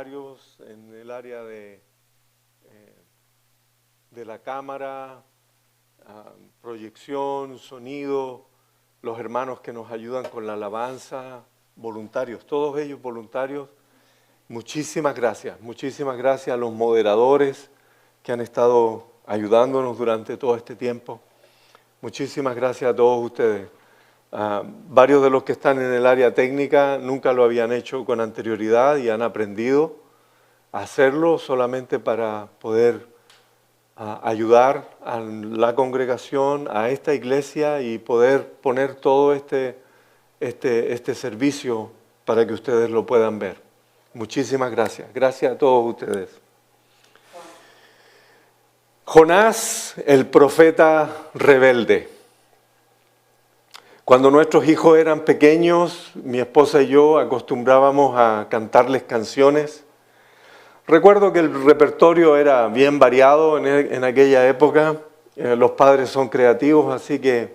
voluntarios en el área de la cámara, proyección, sonido, los hermanos que nos ayudan con la alabanza, voluntarios, todos ellos voluntarios. Muchísimas gracias a los moderadores que han estado ayudándonos durante todo este tiempo. Muchísimas gracias a todos ustedes. Varios de los que están en el área técnica nunca lo habían hecho con anterioridad y han aprendido a hacerlo solamente para poder ayudar a la congregación, a esta iglesia y poder poner todo este servicio para que ustedes lo puedan ver. Muchísimas gracias. Gracias a todos ustedes. Jonás, el profeta rebelde. Cuando nuestros hijos eran pequeños, mi esposa y yo acostumbrábamos a cantarles canciones. Recuerdo que el repertorio era bien variado en aquella época. Los padres son creativos, así que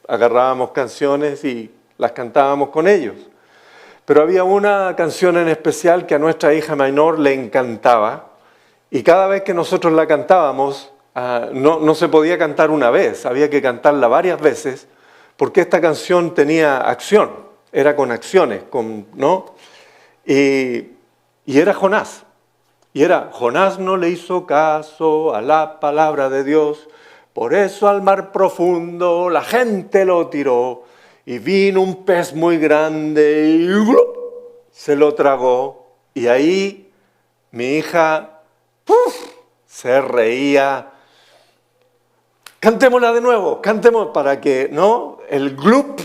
agarrábamos canciones y las cantábamos con ellos. Pero había una canción en especial que a nuestra hija menor le encantaba y cada vez que nosotros la cantábamos, no se podía cantar una vez, había que cantarla varias veces porque esta canción tenía acción, era con acciones, ¿no? Y era Jonás. Y era, Jonás no le hizo caso a la palabra de Dios, por eso al mar profundo la gente lo tiró, y vino un pez muy grande y se lo tragó. Y ahí mi hija se reía. Cantémosla de nuevo, cantemos para que, ¿no? El glup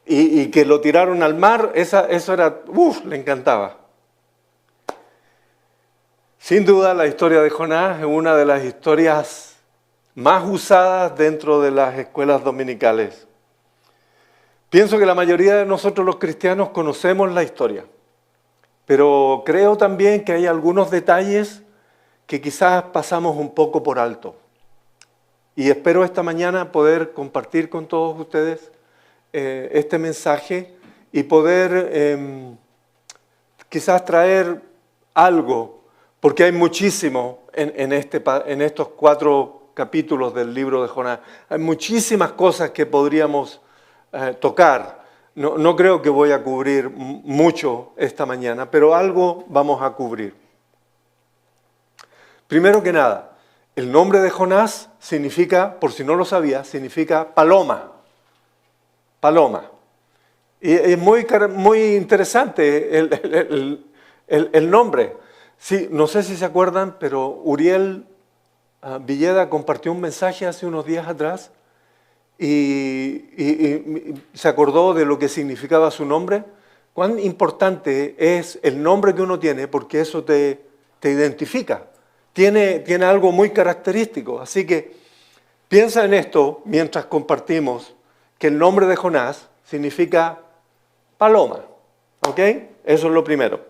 y que lo tiraron al mar, eso era, le encantaba. Sin duda la historia de Jonás es una de las historias más usadas dentro de las escuelas dominicales. Pienso que la mayoría de nosotros los cristianos conocemos la historia, pero creo también que hay algunos detalles que quizás pasamos un poco por alto. Y espero esta mañana poder compartir con todos ustedes este mensaje y poder quizás traer algo, porque hay muchísimo en estos 4 capítulos del libro de Jonás. Hay muchísimas cosas que podríamos tocar. No creo que voy a cubrir mucho esta mañana, pero algo vamos a cubrir. Primero que nada, el nombre de Jonás significa, por si no lo sabía, significa paloma. Paloma. Y es muy interesante el nombre. Sí, no sé si se acuerdan, pero Uriel Villeda compartió un mensaje hace unos días atrás y se acordó de lo que significaba su nombre. Cuán importante es el nombre que uno tiene, porque eso te identifica. Tiene algo muy característico. Así que piensa en esto mientras compartimos que el nombre de Jonás significa paloma. ¿Ok? Eso es lo primero.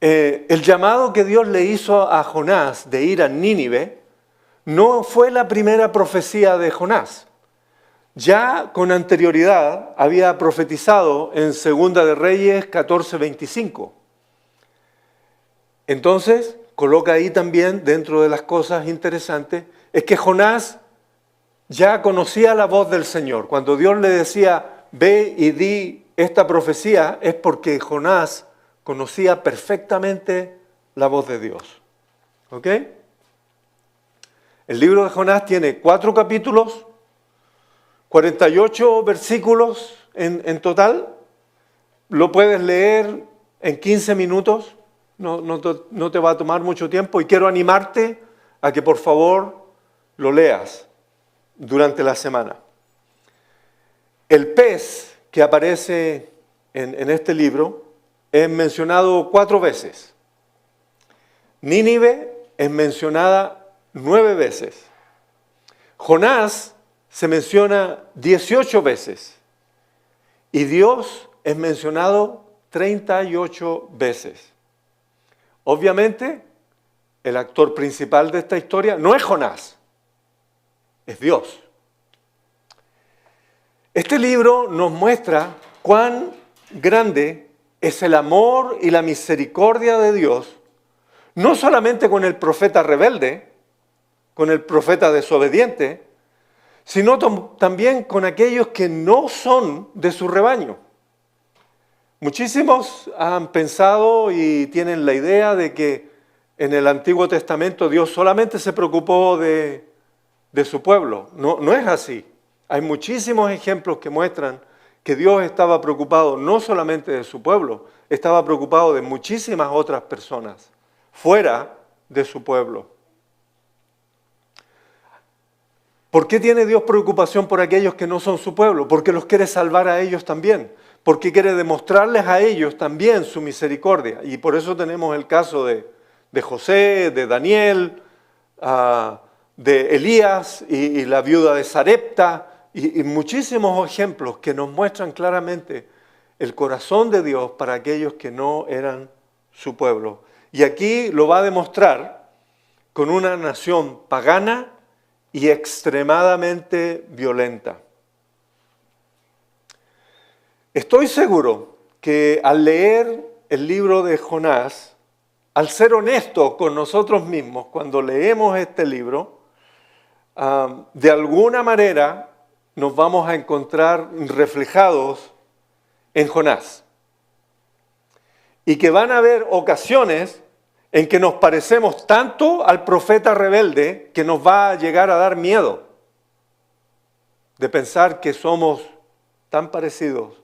El llamado que Dios le hizo a Jonás de ir a Nínive no fue la primera profecía de Jonás. Ya con anterioridad había profetizado en Segunda de Reyes 14:25. Entonces, coloca ahí también, dentro de las cosas interesantes, es que Jonás ya conocía la voz del Señor. Cuando Dios le decía, ve y di esta profecía, es porque Jonás conocía perfectamente la voz de Dios. ¿Ok? El libro de Jonás tiene 4 capítulos, 48 versículos en total. Lo puedes leer en 15 minutos. No te va a tomar mucho tiempo y quiero animarte a que por favor lo leas durante la semana. El pez que aparece en este libro es mencionado 4 veces. Nínive es mencionada 9 veces. Jonás se menciona 18 veces y Dios es mencionado 38 veces. Obviamente, el actor principal de esta historia no es Jonás, es Dios. Este libro nos muestra cuán grande es el amor y la misericordia de Dios, no solamente con el profeta rebelde, con el profeta desobediente, sino también con aquellos que no son de su rebaño. Muchísimos han pensado y tienen la idea de que en el Antiguo Testamento Dios solamente se preocupó de su pueblo. No es así. Hay muchísimos ejemplos que muestran que Dios estaba preocupado no solamente de su pueblo, estaba preocupado de muchísimas otras personas fuera de su pueblo. ¿Por qué tiene Dios preocupación por aquellos que no son su pueblo? Porque los quiere salvar a ellos también. Porque quiere demostrarles a ellos también su misericordia. Y por eso tenemos el caso de José, de Daniel, de Elías y la viuda de Sarepta, y muchísimos ejemplos que nos muestran claramente el corazón de Dios para aquellos que no eran su pueblo. Y aquí lo va a demostrar con una nación pagana y extremadamente violenta. Estoy seguro que al leer el libro de Jonás, al ser honestos con nosotros mismos, cuando leemos este libro, de alguna manera nos vamos a encontrar reflejados en Jonás. Y que van a haber ocasiones en que nos parecemos tanto al profeta rebelde que nos va a llegar a dar miedo de pensar que somos tan parecidos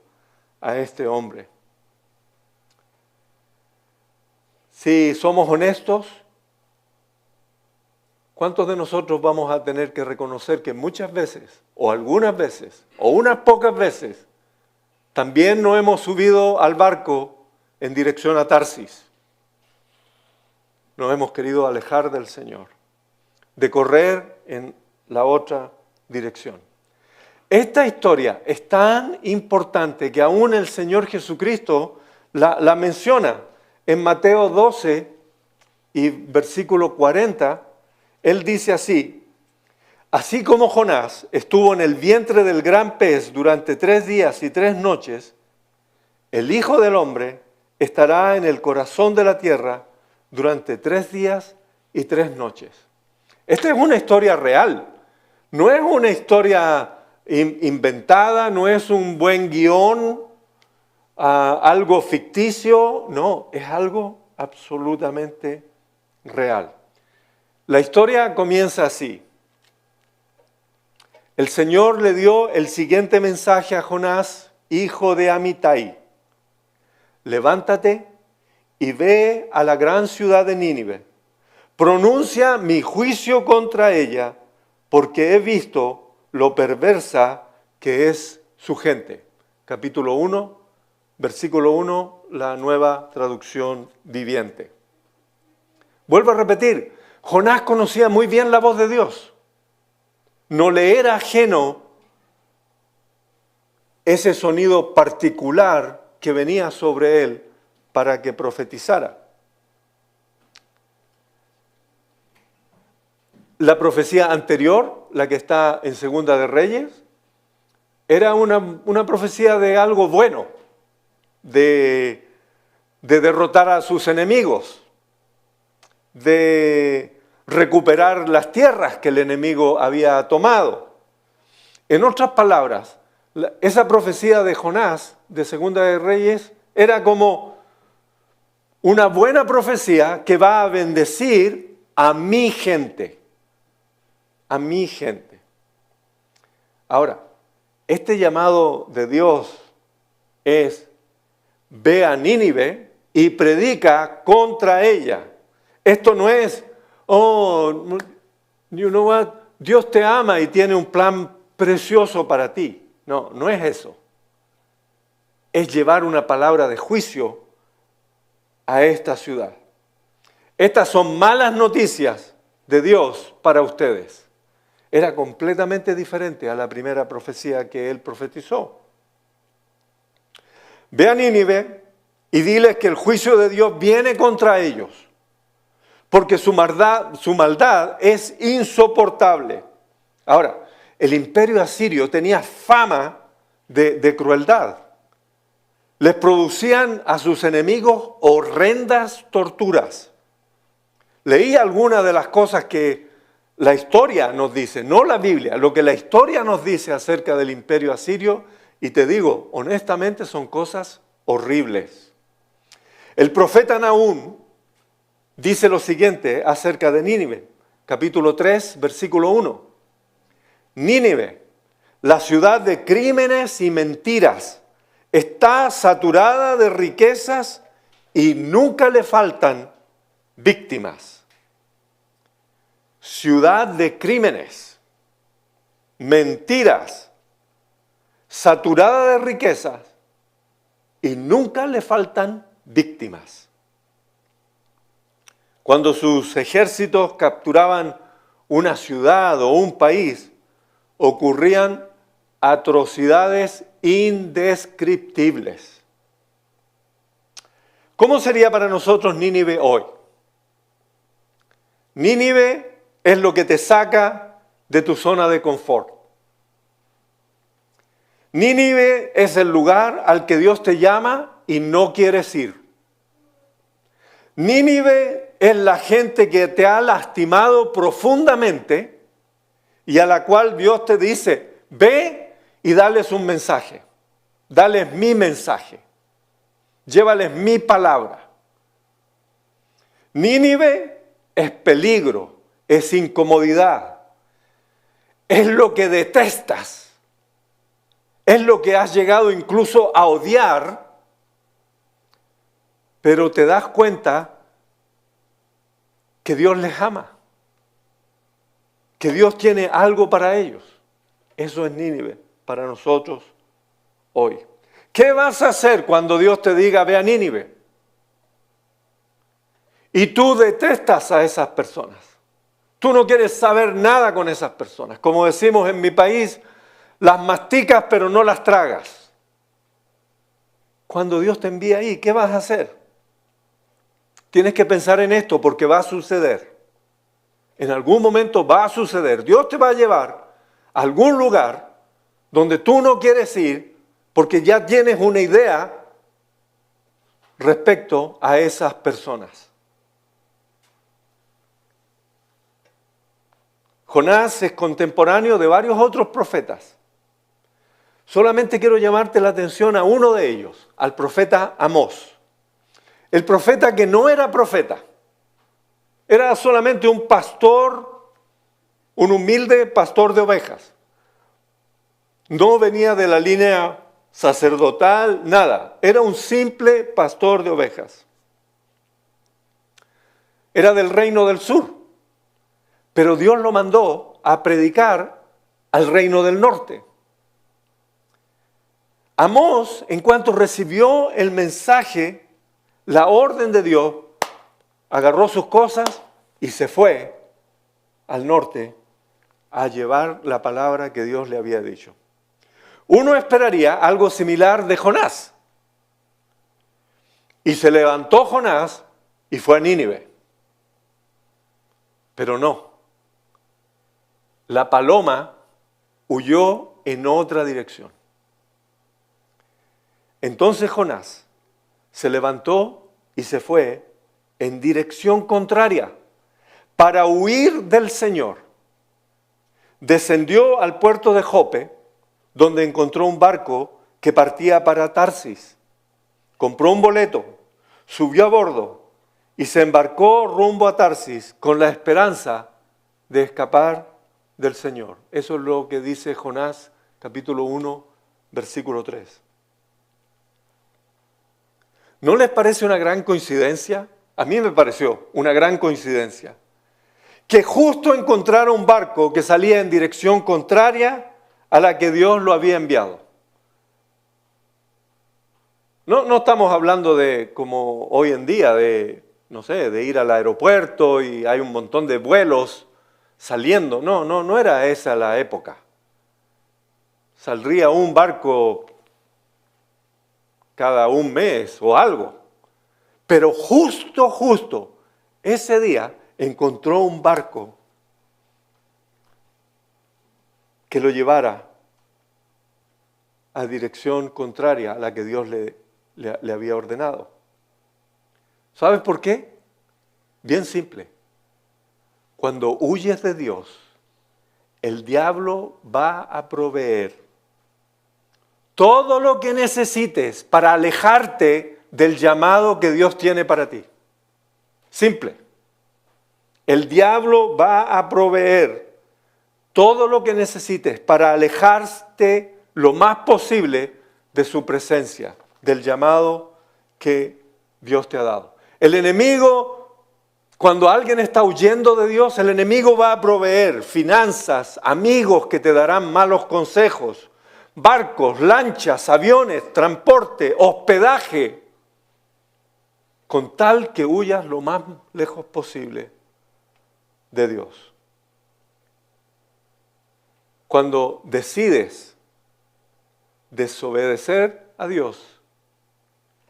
a este hombre. Si somos honestos, ¿cuántos de nosotros vamos a tener que reconocer que muchas veces, o algunas veces, o unas pocas veces, también no hemos subido al barco en dirección a Tarsis? Nos hemos querido alejar del Señor, de correr en la otra dirección. Esta historia es tan importante que aún el Señor Jesucristo la menciona en Mateo 12 y versículo 40. Él dice así: así como Jonás estuvo en el vientre del gran pez durante 3 días y 3 noches, el Hijo del Hombre estará en el corazón de la tierra durante 3 días y 3 noches. Esta es una historia real, no es una historia inventada, no es un buen guión, algo ficticio, no, es algo absolutamente real. La historia comienza así. El Señor le dio el siguiente mensaje a Jonás, hijo de Amitai: levántate y ve a la gran ciudad de Nínive. Pronuncia mi juicio contra ella, porque he visto lo perversa que es su gente. Capítulo 1, versículo 1, la Nueva Traducción Viviente. Vuelvo a repetir, Jonás conocía muy bien la voz de Dios. No le era ajeno ese sonido particular que venía sobre él para que profetizara. La profecía anterior, la que está en Segunda de Reyes, era una profecía de algo bueno, de derrotar a sus enemigos, de recuperar las tierras que el enemigo había tomado. En otras palabras, esa profecía de Jonás, de Segunda de Reyes, era como una buena profecía que va a bendecir a mi gente. A mi gente. Ahora, este llamado de Dios es: ve a Nínive y predica contra ella. Esto no es, oh, you know what, Dios te ama y tiene un plan precioso para ti. No, no es eso. Es llevar una palabra de juicio a esta ciudad. Estas son malas noticias de Dios para ustedes. Era completamente diferente a la primera profecía que él profetizó. Ve a Nínive y diles que el juicio de Dios viene contra ellos, porque su maldad es insoportable. Ahora, el imperio asirio tenía fama de crueldad. les producían a sus enemigos horrendas torturas. Leí algunas de las cosas que la historia nos dice, no la Biblia, lo que la historia nos dice acerca del imperio asirio, y te digo, honestamente son cosas horribles. El profeta Nahum dice lo siguiente acerca de Nínive, capítulo 3, versículo 1. Nínive, la ciudad de crímenes y mentiras, está saturada de riquezas y nunca le faltan víctimas. Ciudad de crímenes, mentiras, saturada de riquezas y nunca le faltan víctimas. Cuando sus ejércitos capturaban una ciudad o un país, ocurrían atrocidades indescriptibles. ¿Cómo sería para nosotros Nínive hoy? Nínive es lo que te saca de tu zona de confort. Nínive es el lugar al que Dios te llama y no quieres ir. Nínive es la gente que te ha lastimado profundamente y a la cual Dios te dice, ve y dales un mensaje. Dales mi mensaje. Llévales mi palabra. Nínive es peligro, es incomodidad, es lo que detestas, es lo que has llegado incluso a odiar, pero te das cuenta que Dios les ama, que Dios tiene algo para ellos. Eso es Nínive para nosotros hoy. ¿Qué vas a hacer cuando Dios te diga ve a Nínive? Y tú detestas a esas personas. Tú no quieres saber nada con esas personas. Como decimos en mi país, las masticas pero no las tragas. Cuando Dios te envía ahí, ¿qué vas a hacer? Tienes que pensar en esto porque va a suceder. En algún momento va a suceder. Dios te va a llevar a algún lugar donde tú no quieres ir porque ya tienes una idea respecto a esas personas. Jonás es contemporáneo de varios otros profetas. Solamente quiero llamarte la atención a uno de ellos, al profeta Amós. El profeta que no era profeta, era solamente un pastor, un humilde pastor de ovejas. No venía de la línea sacerdotal, nada. Era un simple pastor de ovejas. Era del reino del sur. Pero Dios lo mandó a predicar al reino del norte. Amós, en cuanto recibió el mensaje, la orden de Dios, agarró sus cosas y se fue al norte a llevar la palabra que Dios le había dicho. Uno esperaría algo similar de Jonás. Y se levantó Jonás y fue a Nínive. Pero no. La paloma huyó en otra dirección. Entonces Jonás se levantó y se fue en dirección contraria para huir del Señor. Descendió al puerto de Jope, donde encontró un barco que partía para Tarsis. Compró un boleto, subió a bordo y se embarcó rumbo a Tarsis con la esperanza de escapar del Señor. Eso es lo que dice Jonás, capítulo 1, versículo 3. ¿No les parece una gran coincidencia? A mí me pareció una gran coincidencia que justo encontrara un barco que salía en dirección contraria a la que Dios lo había enviado. No estamos hablando de como hoy en día, de ir al aeropuerto y hay un montón de vuelos saliendo. No era esa la época. Saldría un barco cada un mes o algo. Pero justo ese día encontró un barco que lo llevara a dirección contraria a la que Dios le le había ordenado. ¿Sabes por qué? Bien simple. Cuando huyes de Dios, el diablo va a proveer todo lo que necesites para alejarte del llamado que Dios tiene para ti. Simple. El diablo va a proveer todo lo que necesites para alejarte lo más posible de su presencia, del llamado que Dios te ha dado. El enemigo, cuando alguien está huyendo de Dios, el enemigo va a proveer finanzas, amigos que te darán malos consejos, barcos, lanchas, aviones, transporte, hospedaje, con tal que huyas lo más lejos posible de Dios. Cuando decides desobedecer a Dios,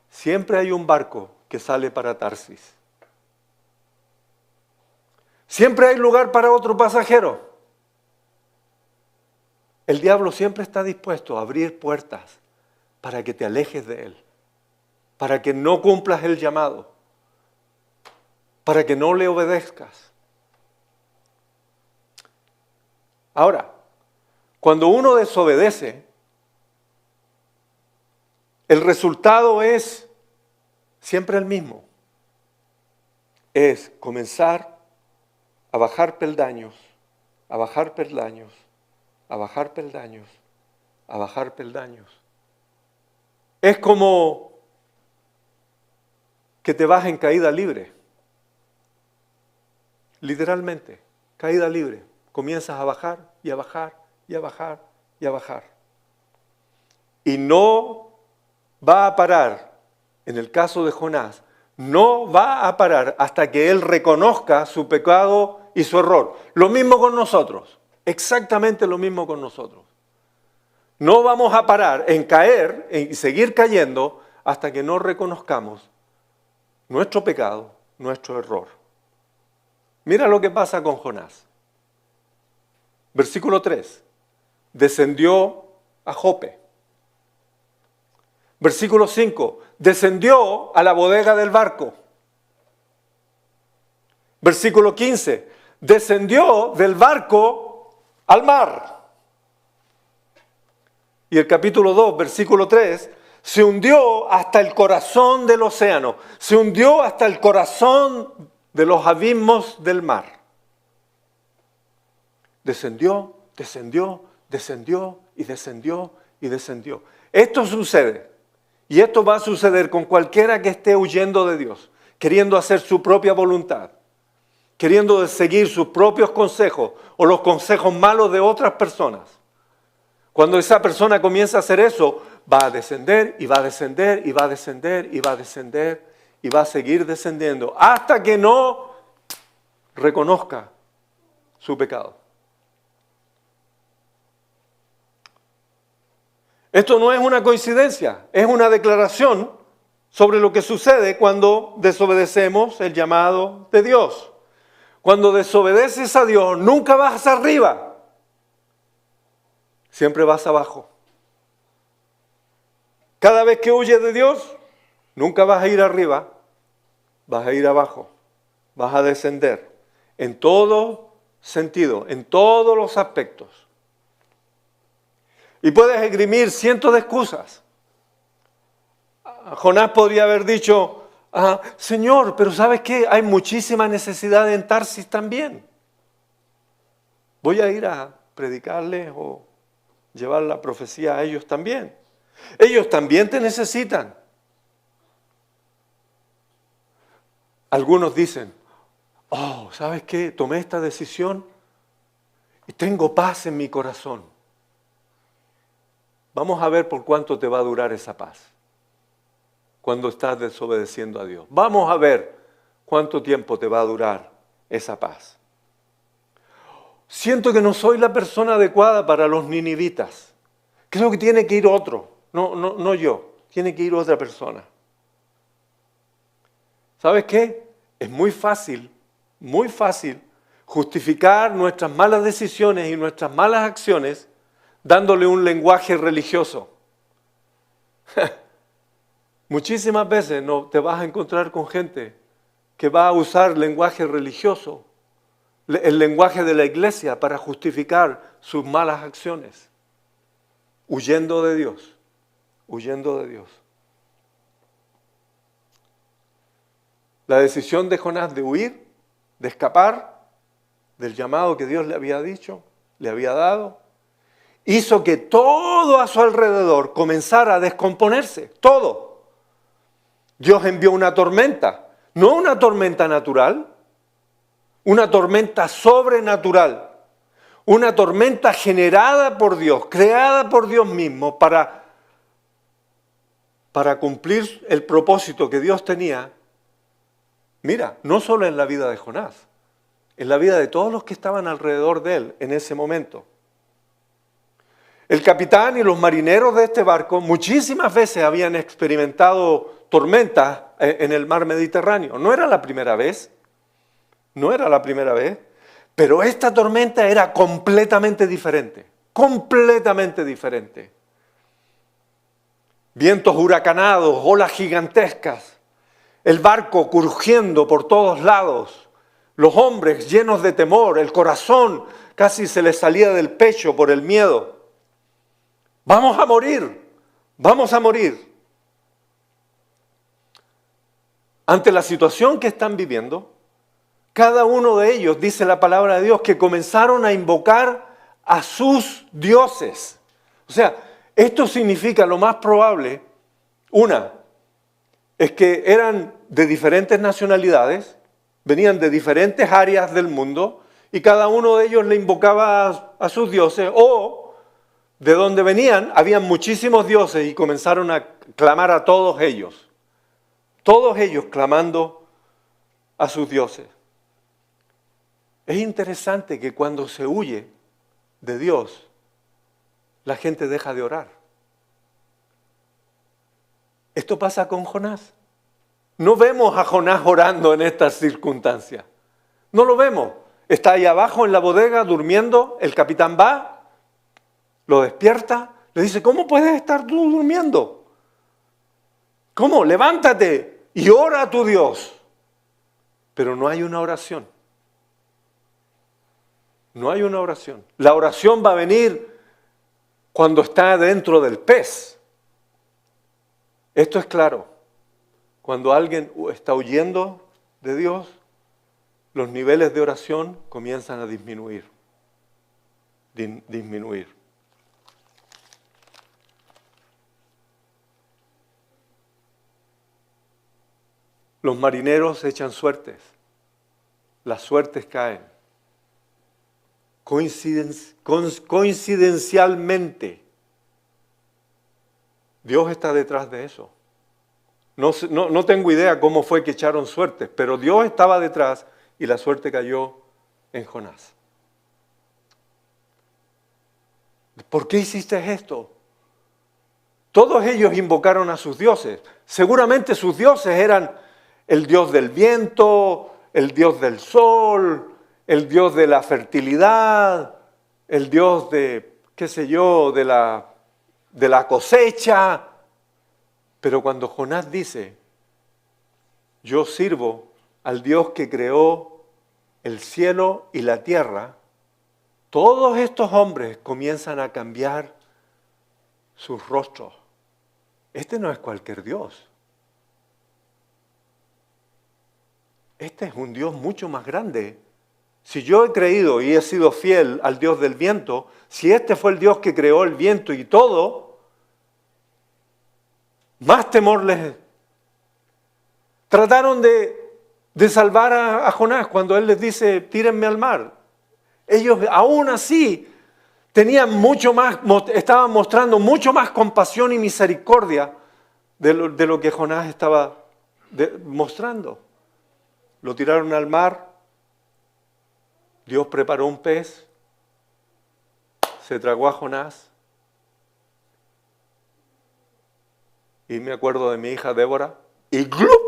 siempre hay un barco que sale para Tarsis. Siempre hay lugar para otro pasajero. El diablo siempre está dispuesto a abrir puertas para que te alejes de él, para que no cumplas el llamado, para que no le obedezcas. Ahora, cuando uno desobedece, el resultado es siempre el mismo. Es comenzar a bajar peldaños, a bajar peldaños, a bajar peldaños, a bajar peldaños. Es como que te vas en caída libre. Literalmente, caída libre. Comienzas a bajar y a bajar y a bajar y a bajar. Y no va a parar, en el caso de Jonás, no va a parar hasta que él reconozca su pecado y su error. Lo mismo con nosotros, exactamente lo mismo con nosotros. No vamos a parar en caer y seguir cayendo hasta que no reconozcamos nuestro pecado, nuestro error. Mira lo que pasa con Jonás. Versículo 3. Descendió a Jope. Versículo 5. Descendió a la bodega del barco. Versículo 15. Descendió del barco al mar. Y el capítulo 2, versículo 3, se hundió hasta el corazón del océano. Se hundió hasta el corazón de los abismos del mar. Descendió, descendió, descendió y descendió y descendió. Esto sucede. Y esto va a suceder con cualquiera que esté huyendo de Dios, queriendo hacer su propia voluntad, queriendo seguir sus propios consejos o los consejos malos de otras personas. Cuando esa persona comienza a hacer eso, va a descender y va a descender y va a descender y va a descender y va a seguir descendiendo hasta que no reconozca su pecado. Esto no es una coincidencia, es una declaración sobre lo que sucede cuando desobedecemos el llamado de Dios. Cuando desobedeces a Dios, nunca vas arriba, siempre vas abajo. Cada vez que huyes de Dios, nunca vas a ir arriba, vas a ir abajo, vas a descender en todo sentido, en todos los aspectos. Y puedes esgrimir cientos de excusas. Jonás podría haber dicho, Señor, pero ¿sabes qué? Hay muchísima necesidad en Tarsis también. Voy a ir a predicarles o llevar la profecía a ellos también. Ellos también te necesitan. Algunos dicen, ¿sabes qué? Tomé esta decisión y tengo paz en mi corazón. Vamos a ver por cuánto te va a durar esa paz cuando estás desobedeciendo a Dios. Vamos a ver cuánto tiempo te va a durar esa paz. Siento que no soy la persona adecuada para los ninivitas. Creo que tiene que ir otro, no yo, tiene que ir otra persona. ¿Sabes qué? Es muy fácil justificar nuestras malas decisiones y nuestras malas acciones dándole un lenguaje religioso. Muchísimas veces no te vas a encontrar con gente que va a usar lenguaje religioso, el lenguaje de la iglesia para justificar sus malas acciones, huyendo de Dios, huyendo de Dios. La decisión de Jonás de huir, de escapar del llamado que Dios le había dicho, le había dado, hizo que todo a su alrededor comenzara a descomponerse, todo. Dios envió una tormenta, no una tormenta natural, una tormenta sobrenatural, una tormenta generada por Dios, creada por Dios mismo para cumplir el propósito que Dios tenía. Mira, no solo en la vida de Jonás, en la vida de todos los que estaban alrededor de él en ese momento. El capitán y los marineros de este barco muchísimas veces habían experimentado tormentas en el mar Mediterráneo. No era la primera vez, pero esta tormenta era completamente diferente, completamente diferente. Vientos huracanados, olas gigantescas, el barco crujiendo por todos lados, los hombres llenos de temor, el corazón casi se les salía del pecho por el miedo. Vamos a morir, vamos a morir. Ante la situación que están viviendo, cada uno de ellos, dice la palabra de Dios, que comenzaron a invocar a sus dioses. O sea, esto significa lo más probable, es que eran de diferentes nacionalidades, venían de diferentes áreas del mundo y cada uno de ellos le invocaba a sus dioses, o de donde venían habían muchísimos dioses y comenzaron a clamar a todos ellos clamando a sus dioses. Es interesante que cuando se huye de Dios, la gente deja de orar. Esto pasa con Jonás. No vemos a Jonás orando en estas circunstancias. No lo vemos. Está ahí abajo en la bodega durmiendo, el capitán va, lo despierta, le dice, ¿cómo puedes estar tú durmiendo? ¿Cómo? Levántate y ora a tu Dios. Pero no hay una oración. No hay una oración. La oración va a venir cuando está dentro del pez. Esto es claro. Cuando alguien está huyendo de Dios, los niveles de oración comienzan a disminuir. Los marineros echan suertes. Las suertes caen. Coincidencialmente, Dios está detrás de eso. No tengo idea cómo fue que echaron suertes, pero Dios estaba detrás y la suerte cayó en Jonás. ¿Por qué hiciste esto? Todos ellos invocaron a sus dioses. Seguramente sus dioses eran el dios del viento, el dios del sol, el dios de la fertilidad, el dios de, de la cosecha. Pero cuando Jonás dice, yo sirvo al Dios que creó el cielo y la tierra, todos estos hombres comienzan a cambiar sus rostros. Este no es cualquier Dios. Este es un Dios mucho más grande. Si yo he creído y he sido fiel al Dios del viento, si este fue el Dios que creó el viento y todo, más temor les... Trataron de salvar a Jonás cuando él les dice, tírenme al mar. Ellos aún así tenían estaban mostrando mucho más compasión y misericordia de lo que Jonás estaba mostrando. Lo tiraron al mar, Dios preparó un pez, se tragó a Jonás. Y me acuerdo de mi hija Débora, y ¡glup!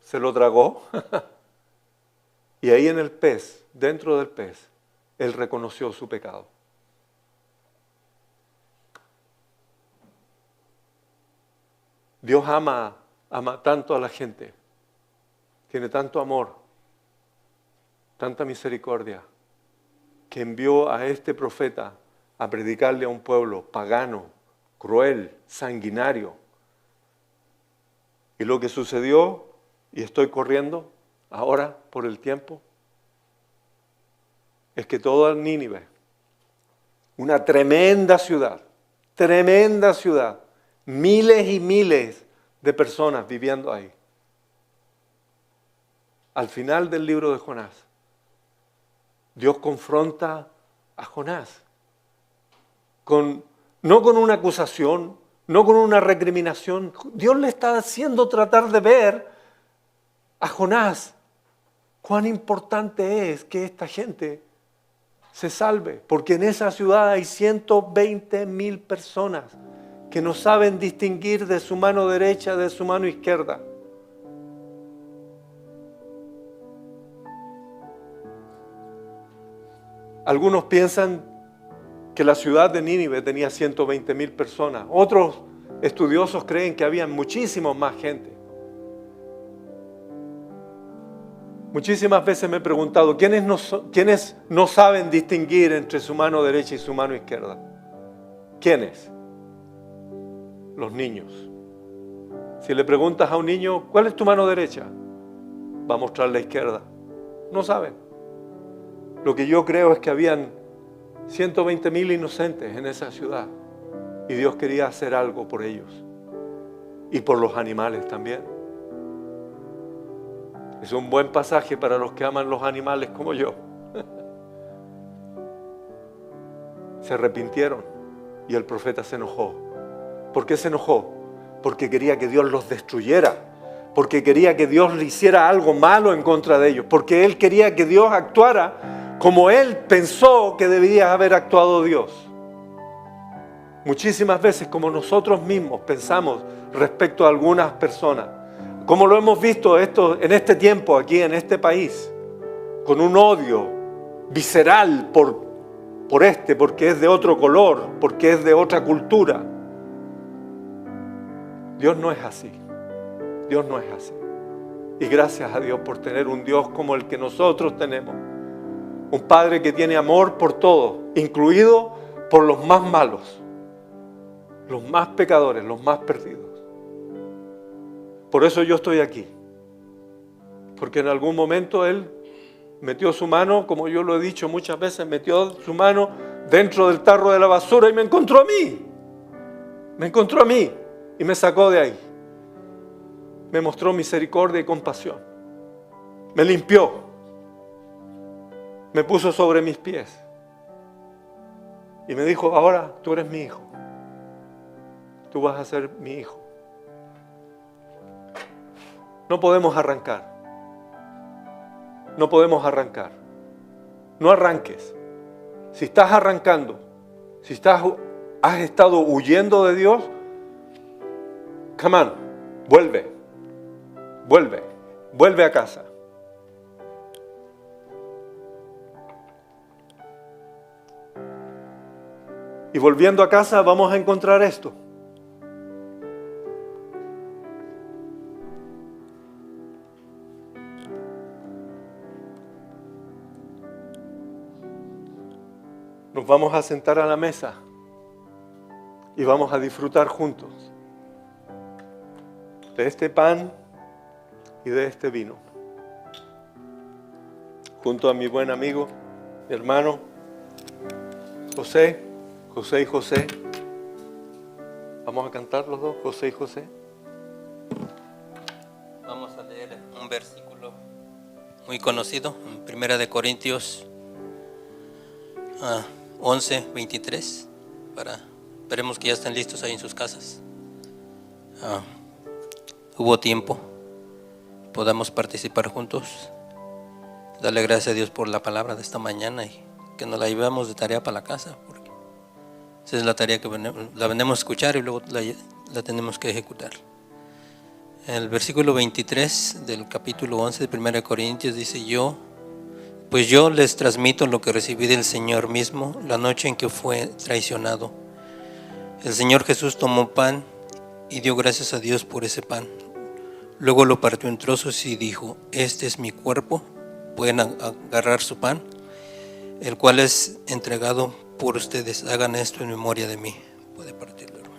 Se lo tragó. Y ahí en el pez, dentro del pez, él reconoció su pecado. Dios ama ama tanto a la gente, tiene tanto amor, tanta misericordia, que envió a este profeta a predicarle a un pueblo pagano, cruel, sanguinario. Y lo que sucedió, y estoy corriendo ahora por el tiempo, es que toda Nínive, una tremenda ciudad, miles y miles de personas viviendo ahí. Al final del libro de Jonás, Dios confronta a Jonás, no con una acusación, no con una recriminación. Dios le está haciendo tratar de ver a Jonás cuán importante es que esta gente se salve, porque en esa ciudad hay 120,000 personas que no saben distinguir de su mano derecha de su mano izquierda. Algunos piensan que la ciudad de Nínive tenía 120,000 personas. Otros estudiosos creen que había muchísimo más gente. Muchísimas veces me he preguntado, ¿quiénes no saben distinguir entre su mano derecha y su mano izquierda? ¿Quiénes? Los niños. Si le preguntas a un niño, ¿cuál es tu mano derecha? Va a mostrar la izquierda. No saben. Lo que yo creo es que habían 120,000 inocentes en esa ciudad y Dios quería hacer algo por ellos y por los animales también. Es un buen pasaje para los que aman los animales como yo. Se arrepintieron y el profeta se enojó. ¿Por qué se enojó? Porque quería que Dios los destruyera, porque quería que Dios le hiciera algo malo en contra de ellos, porque él quería que Dios actuara como él pensó que debía haber actuado Dios. Muchísimas veces, como nosotros mismos pensamos respecto a algunas personas, como lo hemos visto en este tiempo aquí en este país, con un odio visceral porque es de otro color, porque es de otra cultura. Dios no es así. Dios no es así. Y gracias a Dios por tener un Dios como el que nosotros tenemos. Un Padre que tiene amor por todos, incluido por los más malos, los más pecadores, los más perdidos. Por eso yo estoy aquí. Porque en algún momento Él metió su mano, como yo lo he dicho muchas veces, metió su mano dentro del tarro de la basura y me encontró a mí. Me encontró a mí y me sacó de ahí. Me mostró misericordia y compasión. Me limpió. Me puso sobre mis pies. Y me dijo, ahora tú eres mi hijo. Tú vas a ser mi hijo. No podemos arrancar. No podemos arrancar. No arranques. Si estás arrancando, si has estado huyendo de Dios, come on, vuelve a casa. Y volviendo a casa vamos a encontrar esto. Nos vamos a sentar a la mesa y vamos a disfrutar juntos de este pan y de este vino. Junto a mi buen amigo, mi hermano, José y José. Vamos a cantar los dos, José y José. Vamos a leer un versículo muy conocido, en 1 Corintios 11:23. Esperemos que ya estén listos ahí en sus casas. Hubo tiempo, podamos participar juntos. Darle gracias a Dios por la palabra de esta mañana y que nos la llevemos de tarea para la casa, porque esa es la tarea que la venimos a escuchar y luego la tenemos que ejecutar. El versículo 23 del capítulo 11 de 1 Corintios dice: Pues yo les transmito lo que recibí del Señor mismo la noche en que fue traicionado. El Señor Jesús tomó pan y dio gracias a Dios por ese pan. Luego lo partió en trozos y dijo: este es mi cuerpo, pueden agarrar su pan, el cual es entregado por ustedes. Hagan esto en memoria de mí. Puede partirlo, hermano.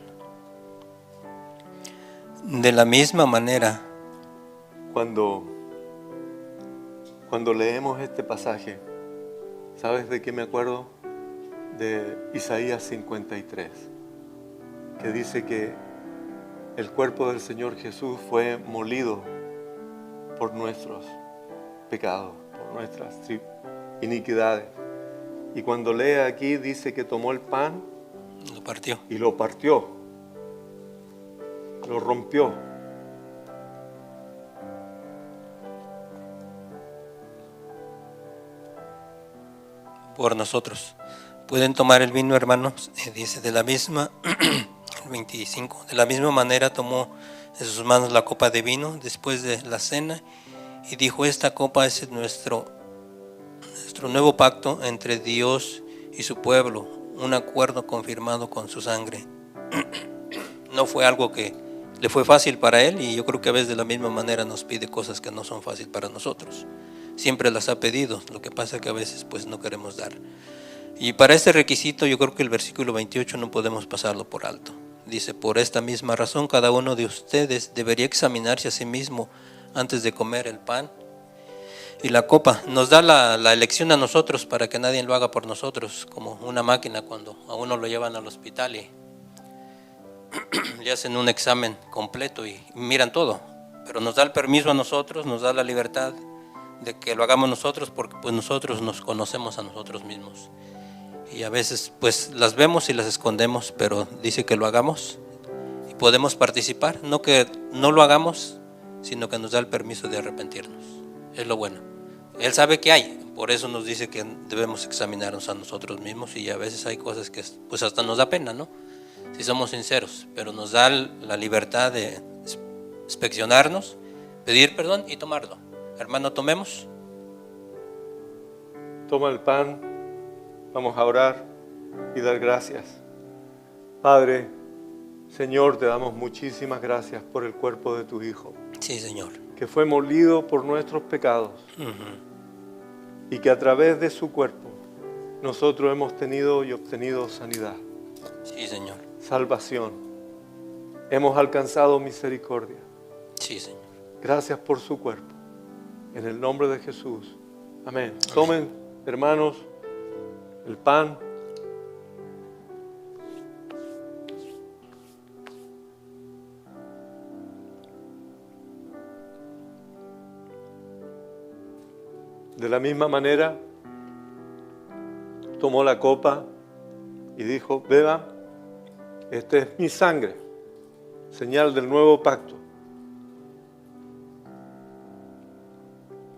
De la misma manera, Cuando leemos este pasaje, ¿sabes de qué me acuerdo? De Isaías 53, que dice que el cuerpo del Señor Jesús fue molido por nuestros pecados, por nuestras iniquidades. Y cuando lee aquí dice que tomó el pan lo partió. y lo partió, lo rompió. Por nosotros. Pueden tomar el vino, hermanos. Dice de la misma, 25, de la misma manera tomó en sus manos la copa de vino después de la cena y dijo: esta copa es nuestro nuevo pacto entre Dios y su pueblo, un acuerdo confirmado con su sangre. No fue algo que le fue fácil para él, y yo creo que a veces de la misma manera nos pide cosas que no son fáciles para nosotros. Siempre las ha pedido, lo que pasa es que a veces pues no queremos dar. Y para este requisito yo creo que el versículo 28 no podemos pasarlo por alto. Dice: por esta misma razón cada uno de ustedes debería examinarse a sí mismo antes de comer el pan y la copa. Nos da la elección a nosotros para que nadie lo haga por nosotros, como una máquina cuando a uno lo llevan al hospital y le hacen un examen completo y miran todo, pero nos da el permiso a nosotros, nos da la libertad de que lo hagamos nosotros, porque pues nosotros nos conocemos a nosotros mismos y a veces pues las vemos y las escondemos, pero dice que lo hagamos y podemos participar, no que no lo hagamos, sino que nos da el permiso de arrepentirnos. Es lo bueno. Él sabe que hay, por eso nos dice que debemos examinarnos a nosotros mismos, y a veces hay cosas que pues hasta nos da pena, ¿no? Si somos sinceros, pero nos da la libertad de inspeccionarnos, pedir perdón y tomarlo. Hermano, tomemos. Toma el pan, vamos a orar y dar gracias. Padre, Señor, te damos muchísimas gracias por el cuerpo de tu Hijo, Sí, Señor. que fue molido por nuestros pecados y que a través de su cuerpo nosotros hemos tenido y obtenido sanidad, Sí, Señor. salvación. Hemos alcanzado misericordia. Sí, Señor. Gracias por su cuerpo. En el nombre de Jesús. Amén. Tomen, hermanos, el pan. De la misma manera, tomó la copa y dijo: beban, esta es mi sangre, señal del nuevo pacto.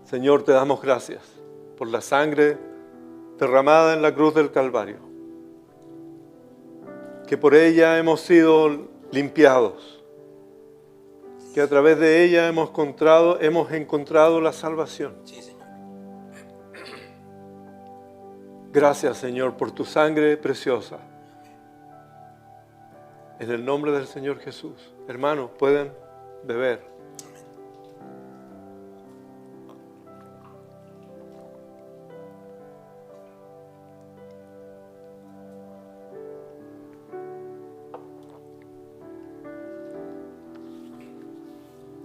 Señor, te damos gracias por la sangre derramada en la cruz del Calvario, que por ella hemos sido limpiados, que a través de ella hemos encontrado la salvación. Sí, Señor. Gracias, Señor, por tu sangre preciosa. En el nombre del Señor Jesús. Hermanos, pueden beber.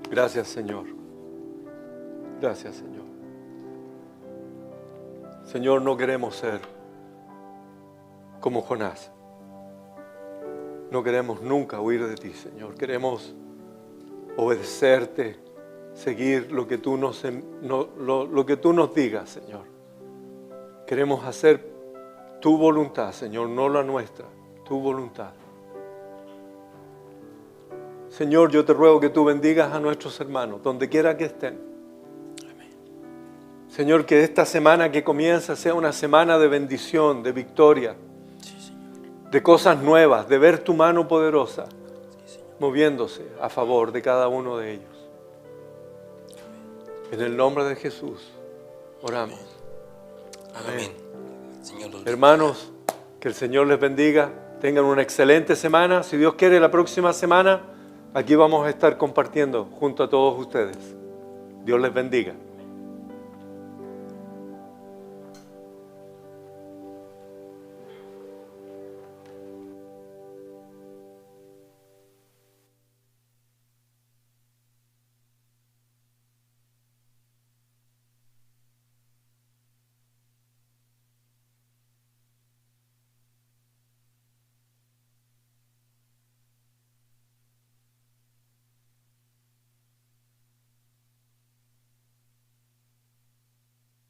Gracias, Señor. Gracias, Señor. Señor, no queremos ser como Jonás. No queremos nunca huir de ti, Señor. Queremos obedecerte, seguir lo que tú nos digas, Señor. Queremos hacer tu voluntad, Señor, no la nuestra, tu voluntad. Señor, yo te ruego que tú bendigas a nuestros hermanos, donde quiera que estén. Señor, que esta semana que comienza sea una semana de bendición, de victoria, de cosas nuevas, de ver tu mano poderosa moviéndose a favor de cada uno de ellos. En el nombre de Jesús oramos. Amén. Señor, hermanos, que el Señor les bendiga. Tengan una excelente semana. Si Dios quiere, la próxima semana Aquí vamos a estar compartiendo junto a todos ustedes. Dios les bendiga.